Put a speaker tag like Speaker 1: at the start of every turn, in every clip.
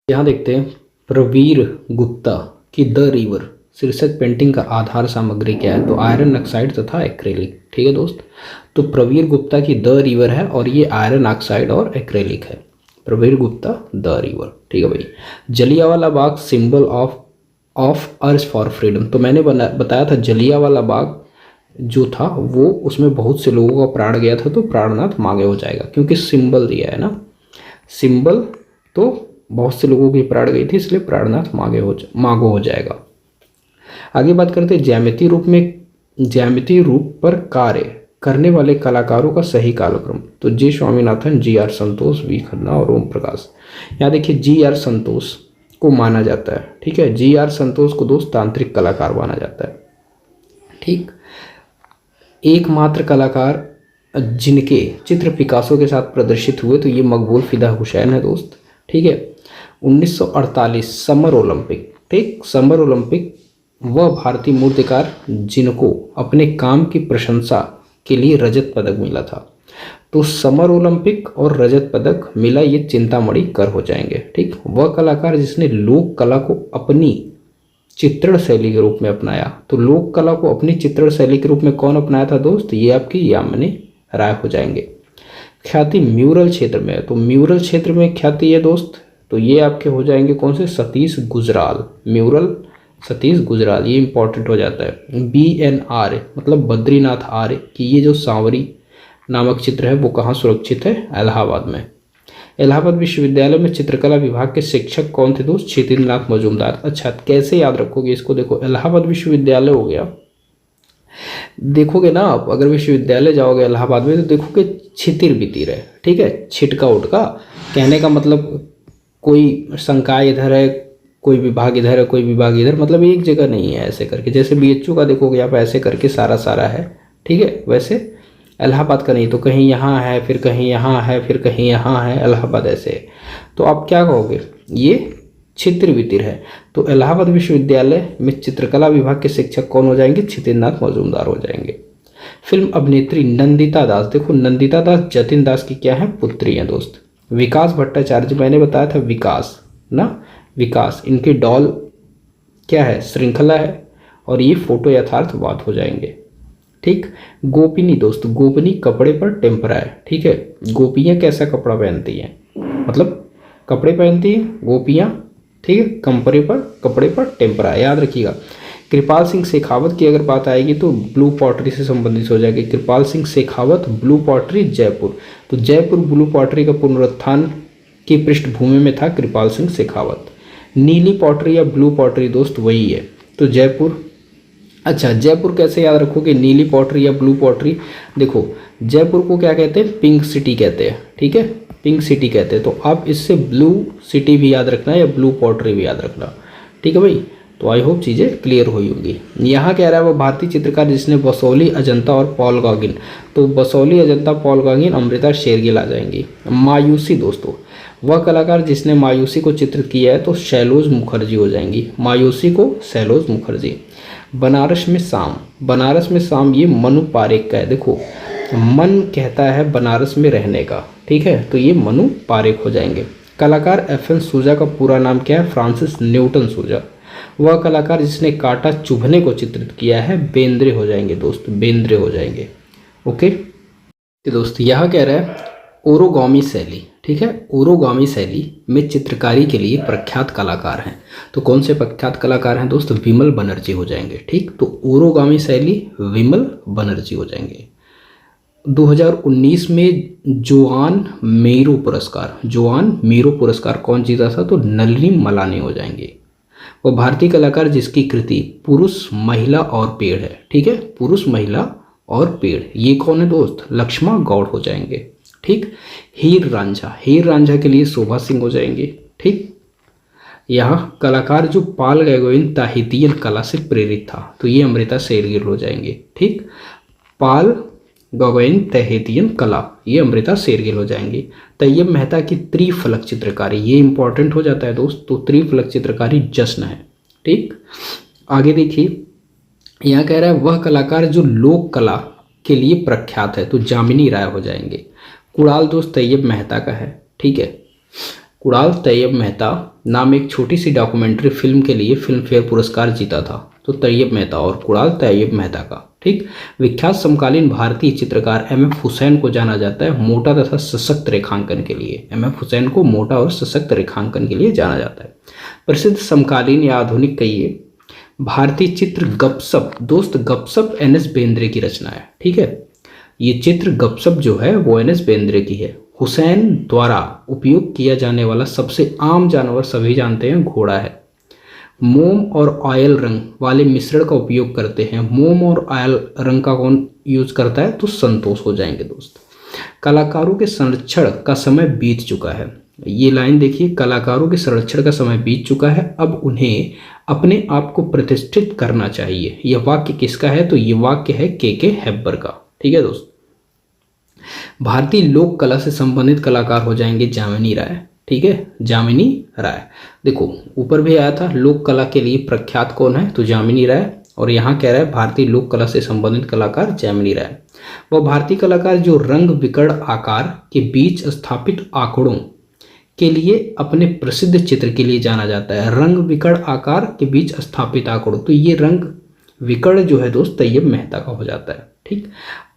Speaker 1: यहाँ देखते हैं प्रवीर गुप्ता की द रिवर शीर्षक पेंटिंग का आधार सामग्री क्या है? तो आयरन ऑक्साइड तथा एक्रेलिक। ठीक है दोस्त, तो प्रवीर गुप्ता की द रिवर है और ये आयरन ऑक्साइड और एक्रेलिक है। Praveer Gupta the river. ठीक है भाई। Jallianwala Bagh symbol of urge for freedom. तो मैंने बताया था जलियांवाला बाग जो था वो उसमें बहुत से लोगों का प्राण गया था, तो प्राणनाथ मांगे हो जाएगा क्योंकि सिंबल दिया है ना, सिंबल, तो बहुत से लोगों की प्राण गई थी इसलिए प्राणनाथ मांगो हो जाएगा। आगे बात करते हैं ज्यामितीय रूप पर कार्य करने वाले कलाकारों का सही कालक्रम। तो जी स्वामीनाथन, जी आर संतोष, वी खन्ना और ओम प्रकाश। यहाँ देखिए जी आर संतोष को माना जाता है। ठीक है, जी आर संतोष को दोस्त तांत्रिक कलाकार माना जाता है। ठीक, एकमात्र कलाकार जिनके चित्र पिकासो के साथ प्रदर्शित हुए तो ये मकबूल फिदा हुसैन है दोस्त। ठीक है, 1948 समर ओलंपिक। ठीक, समर ओलंपिक वह भारतीय मूर्तिकार जिनको अपने काम की प्रशंसा के लिए रजत पदक मिला था। तो समर ओलंपिक और रजत पदक मिला, ये चिंतामणि कर हो जाएंगे। ठीक, वह कलाकार जिसने लोक कला को अपनी चित्रण शैली के रूप में अपनाया। तो लोक कला को अपनी चित्रण शैली के रूप में कौन अपनाया था दोस्त? ये आपकी यामिनी राय हो जाएंगे। ख्याति म्यूरल क्षेत्र में है, तो म्यूरल क्षेत्र में ख्याति है दोस्त, तो ये आपके हो जाएंगे कौन से? सतीश गुजराल। म्यूरल सतीश गुजराल, ये इंपॉर्टेंट हो जाता है। BNR मतलब बद्रीनाथ आर्य कि ये जो सांवरी नामक चित्र है वो कहाँ सुरक्षित है? इलाहाबाद में। इलाहाबाद विश्वविद्यालय में चित्रकला विभाग के शिक्षक कौन थे दोस्त? क्षितिन्द्रनाथ मजूमदार। अच्छा, कैसे याद रखोगे इसको? देखो, इलाहाबाद विश्वविद्यालय हो गया, देखोगे ना आप अगर विश्वविद्यालय जाओगे इलाहाबाद में तो देखोगे छितिर बितिर है। ठीक है, छिटका उटका, कहने का मतलब कोई संकाय इधर है, कोई विभाग इधर है, कोई विभाग इधर, मतलब एक जगह नहीं है ऐसे करके। जैसे BHU का देखोगे आप ऐसे करके सारा सारा है। ठीक है, वैसे इलाहाबाद का नहीं, तो कहीं यहाँ है, फिर कहीं यहाँ है, फिर कहीं यहाँ है, इलाहाबाद ऐसे है। तो आप क्या कहोगे? ये छित्र वितिर है। तो इलाहाबाद विश्वविद्यालय में चित्रकला विभाग के शिक्षक कौन हो जाएंगे? क्षितिन्द्रनाथ मजूमदार हो जाएंगे। फिल्म अभिनेत्री नंदिता दास, देखो नंदिता दास जतिन दास की क्या है? पुत्री है दोस्त। विकास भट्टाचार्य, मैंने बताया था विकास ना, विकास, इनकी डॉल क्या है? श्रृंखला है और ये फोटो यथार्थवाद हो जाएंगे। ठीक, गोपिनी दोस्त, गोपनी कपड़े पर टेम्परा है। ठीक है, गोपियाँ कैसा कपड़ा पहनती हैं? मतलब कपड़े पहनती हैं गोपियाँ। ठीक है, कपड़े पर टेम्परा, याद रखिएगा। कृपाल सिंह शेखावत की अगर बात आएगी तो ब्लू पॉटरी से संबंधित हो जाएगी। कृपाल सिंह शेखावत, ब्लू पॉटरी, जयपुर। तो जयपुर ब्लू पॉटरी का पुनरुत्थान की पृष्ठभूमि में था कृपाल सिंह शेखावत। नीली पॉटरी या ब्लू पॉटरी दोस्त वही है, तो जयपुर। अच्छा, जयपुर कैसे याद रखोगे? नीली पॉटरी या ब्लू पॉटरी। देखो जयपुर को क्या कहते हैं? पिंक सिटी कहते हैं। ठीक है, पिंक सिटी कहते हैं, तो आप इससे ब्लू सिटी भी याद रखना या ब्लू पॉटरी भी याद रखना। ठीक है भाई, तो आई होप चीज़ें क्लियर हुई होंगी। यहाँ कह रहा है वो भारतीय चित्रकार जिसने बसोली, अजंता और पॉल गॉगिन। तो बसोली, अजंता, पॉल गॉगिन, अमृता शेरगिल आ जाएंगी। मायूसी दोस्तों, वह कलाकार जिसने मायूसी को चित्रित किया है तो शैलोज मुखर्जी हो जाएंगी। मायूसी को शैलोज मुखर्जी। बनारस में शाम, बनारस में शाम ये मनु पारेख का है। देखो मन कहता है बनारस में रहने का। ठीक है, तो ये मनु पारेख हो जाएंगे। कलाकार FN सूजा का पूरा नाम क्या है? फ्रांसिस न्यूटन सूजा। वह कलाकार जिसने कांटा चुभने को चित्रित किया है बेंद्रे हो जाएंगे दोस्त, बेंद्रे हो जाएंगे। ओके दोस्त, यह कह रहा है ओरोगामी शैली। ठीक है, ओरोगामी शैली में चित्रकारी के लिए प्रख्यात कलाकार हैं। तो कौन से प्रख्यात कलाकार हैं दोस्त? विमल बनर्जी हो जाएंगे। ठीक, तो ओरोगामी शैली विमल बनर्जी हो जाएंगे। 2019 में जोआन मीरो पुरस्कार कौन जीता था? तो नलिनी मलानी हो जाएंगे। वो भारतीय कलाकार जिसकी कृति पुरुष, महिला और पेड़ है। ठीक है, पुरुष, महिला और पेड़, ये कौन है दोस्त? लक्ष्मा गौड़ हो जाएंगे। ठीक, हीर रांझा के लिए शोभा सिंह हो जाएंगे। ठीक, यहाँ कलाकार जो पाल गैगोइन ताहितियन कला से प्रेरित था तो ये अमृता शेरगिल हो जाएंगे। ठीक, पाल गैगोइन ताहितियन कला, ये अमृता शेरगिल हो जाएंगी। तैयब मेहता की त्रिफलक चित्रकारी, ये इंपॉर्टेंट हो जाता है दोस्त, तो त्रिफलक चित्रकारी जश्न है। ठीक, आगे देखिए, यहाँ कह रहा है वह कलाकार जो लोक कला के लिए प्रख्यात है तो जामिनी राय हो जाएंगे। कुणाल दोस्त तैयब मेहता का है। ठीक है, कुणाल तैयब मेहता नाम एक छोटी सी डॉक्यूमेंट्री फिल्म के लिए फिल्म फेयर पुरस्कार जीता था। तो तैयब मेहता और कुणाल तैयब मेहता का। ठीक। विख्यात समकालीन भारतीय चित्रकार एम.एफ. हुसैन को जाना जाता है मोटा तथा सशक्त रेखांकन के लिए। एम.एफ. हुसैन को मोटा और सशक्त रेखांकन के लिए जाना जाता है। प्रसिद्ध समकालीन या आधुनिक कहिए भारतीय चित्र गपसप। दोस्त गपसप एन.एस. बेंद्रे की रचना है। ठीक है, ये चित्र गपसप जो है वो एन.एस. बेंद्रे की है। हुसैन द्वारा उपयोग किया जाने वाला सबसे आम जानवर सभी जानते हैं घोड़ा है। मोम और ऑयल रंग वाले मिश्रण का उपयोग करते हैं। मोम और ऑयल रंग का कौन यूज करता है? तो संतोष हो जाएंगे दोस्त। कलाकारों के संरक्षण का समय बीत चुका है। ये लाइन देखिए, कलाकारों के संरक्षण का समय बीत चुका है, अब उन्हें अपने आप को प्रतिष्ठित करना चाहिए। यह वाक्य किसका है? तो ये वाक्य है के हैबर का। ठीक है दोस्त। भारतीय लोक कला से संबंधित कलाकार हो जाएंगे जामिनी राय। ठीक है, जामिनी राय। देखो ऊपर भी आया था लोक कला के लिए प्रख्यात कौन है? तो जामिनी राय। और यहाँ कह रहा है भारतीय लोक कला से संबंधित कलाकार जामिनी राय। वह भारतीय कलाकार जो रंग विकर्ण आकार के बीच स्थापित आंकड़ों के लिए अपने प्रसिद्ध चित्र के लिए जाना जाता है। रंग विकर्ण आकार के बीच स्थापित आंकड़ों, तो ये रंग विकर्ण जो है दोस्त तैयब मेहता का हो जाता है। ठीक।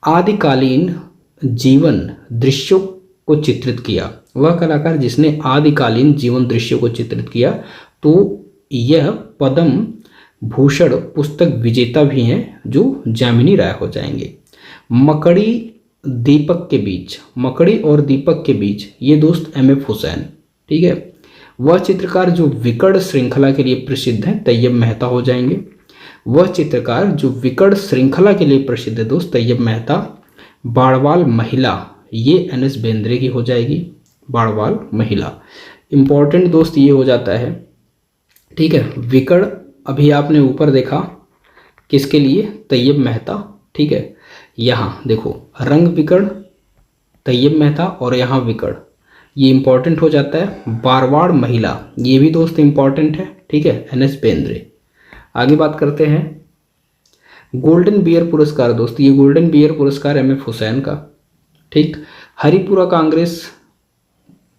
Speaker 1: आदिकालीन जीवन दृश्यों को चित्रित किया। वह कलाकार जिसने आदिकालीन जीवन दृश्यों को चित्रित किया, तो यह पद्म भूषण पुस्तक विजेता भी हैं जो जामिनी राय हो जाएंगे। मकड़ी दीपक के बीच, मकड़ी और दीपक के बीच, ये दोस्त एम.एफ. हुसैन। ठीक है, वह चित्रकार जो विकर्ण श्रृंखला के लिए प्रसिद्ध है तैयब मेहता हो जाएंगे। वह चित्रकार जो विकर्ण श्रृंखला के लिए प्रसिद्ध है दोस्त तैयब मेहता। बाड़वाल महिला, ये एन.एस. बेंद्रे की हो जाएगी। बाड़वाल महिला इंपॉर्टेंट दोस्त ये हो जाता है। ठीक है, विकर्ण अभी आपने ऊपर देखा किसके लिए? तैयब मेहता। ठीक है, यहाँ देखो रंग विकर्ण तैयब मेहता और यहाँ विकर्ण, ये इंपॉर्टेंट हो जाता है। बारवाड़ महिला, ये भी दोस्त इंपॉर्टेंट है। ठीक है, एन.एस. बेंद्रे। आगे बात करते हैं गोल्डन बियर पुरस्कार दोस्त। ये गोल्डन बियर पुरस्कार एम.एफ. हुसैन का। ठीक। हरिपुरा कांग्रेस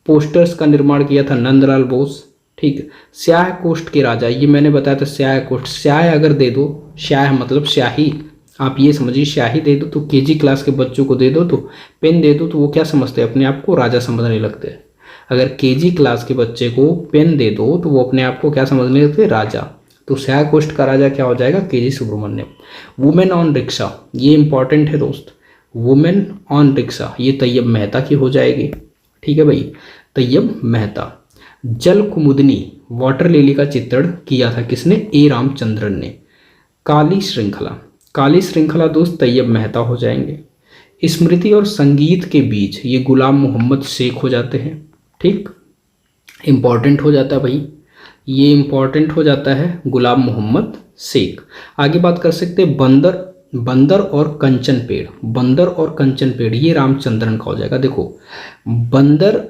Speaker 1: पोस्टर्स का निर्माण किया था नंदलाल बोस। ठीक। स्याह कोष्ठ के राजा, ये मैंने बताया था स्याह कोष्ठ। स्याह अगर दे दो, स्याह मतलब स्याही, आप ये समझिए स्याही दे दो तो केजी क्लास के बच्चों को दे दो, तो पेन दे दो तो वो क्या समझते हैं? अपने आप को राजा समझने लगते हैं। अगर केजी क्लास के बच्चे को पेन दे दो तो वो अपने आप को क्या समझने लगते हैं? राजा। तो स्याह कोष्ठ का राजा क्या हो जाएगा? KG. Subramaniam. Women on rickshaw, ये इंपॉर्टेंट है दोस्त। वुमेन ऑन रिक्शा ये तैयब मेहता की हो जाएगी। ठीक है भाई, तैयब मेहता। जल कुमुदनी वाटर लिली का चित्रण किया था किसने? ए रामचंद्रन ने। काली श्रृंखला, काली श्रृंखला दोस्त तैयब मेहता हो जाएंगे। स्मृति और संगीत के बीच, ये गुलाम मोहम्मद शेख हो जाते हैं। ठीक, इंपॉर्टेंट हो जाता है भाई, ये इंपॉर्टेंट हो जाता है गुलाम मोहम्मद शेख। आगे बात कर सकते हैं बंदर और कंचन पेड़। बंदर और कंचन पेड़ ये रामचंद्रन का हो जाएगा। देखो बंदर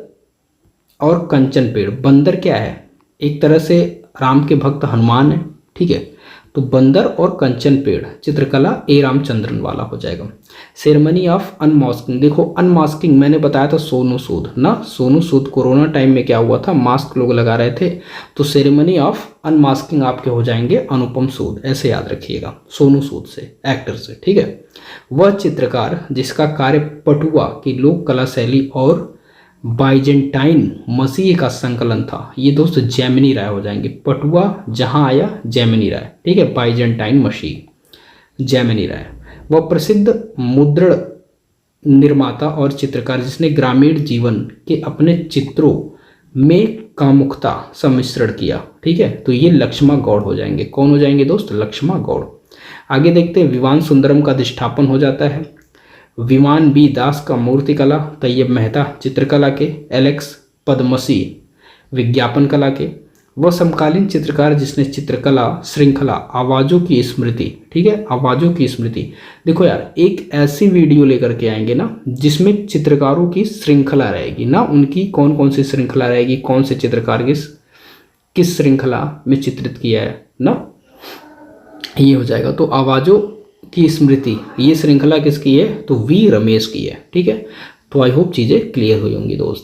Speaker 1: और कंचन पेड़, बंदर क्या है? एक तरह से राम के भक्त हनुमान है। ठीक है, तो बंदर और कंचन पेड़ चित्रकला ए रामचंद्रन वाला हो जाएगा। सेरेमनी ऑफ अनमास्किंग, देखो अनमास्किंग मैंने बताया था सोनू सूद ना। सोनू सूद कोरोना टाइम में क्या हुआ था? मास्क लोग लगा रहे थे, तो सेरेमनी ऑफ अनमास्किंग आपके हो जाएंगे अनुपम सूद। ऐसे याद रखिएगा, सोनू सूद से, एक्टर से। ठीक है, वह चित्रकार जिसका कार्य पटुआ की लोक कला शैली और बाइजेंटाइन मसीह का संकलन था, ये दोस्त जैमिनी राय हो जाएंगे। पटुआ जहां आया जैमिनी राय। ठीक है, बाइजेंटाइन मसीह जैमिनी राय। वह प्रसिद्ध मुद्रण निर्माता और चित्रकार जिसने ग्रामीण जीवन के अपने चित्रों में कामुकता सम्मिश्रण किया। ठीक है, तो ये लक्ष्मा गौड़ हो जाएंगे। कौन हो जाएंगे दोस्त? लक्ष्मा गौड़। आगे देखते हैं विमान सुंदरम का अधिष्ठापन हो जाता है विमान बी दास का मूर्तिकला, तैयब मेहता चित्रकला के, एलेक्स पद्मसी विज्ञापन कला के। वह समकालीन चित्रकार जिसने चित्रकला श्रृंखला आवाज़ों की स्मृति, ठीक है, आवाज़ों की स्मृति। देखो यार, एक ऐसी वीडियो लेकर के आएंगे ना जिसमें चित्रकारों की श्रृंखला रहेगी ना, उनकी कौन कौन सी श्रृंखला रहेगी, कौन से चित्रकार किस श्रृंखला में चित्रित किया है ना, ये हो जाएगा। तो आवाज़ों की स्मृति ये श्रृंखला किसकी है? तो वी रमेश की है। ठीक है, तो आई होप चीज़ें क्लियर हुई होंगी दोस्त।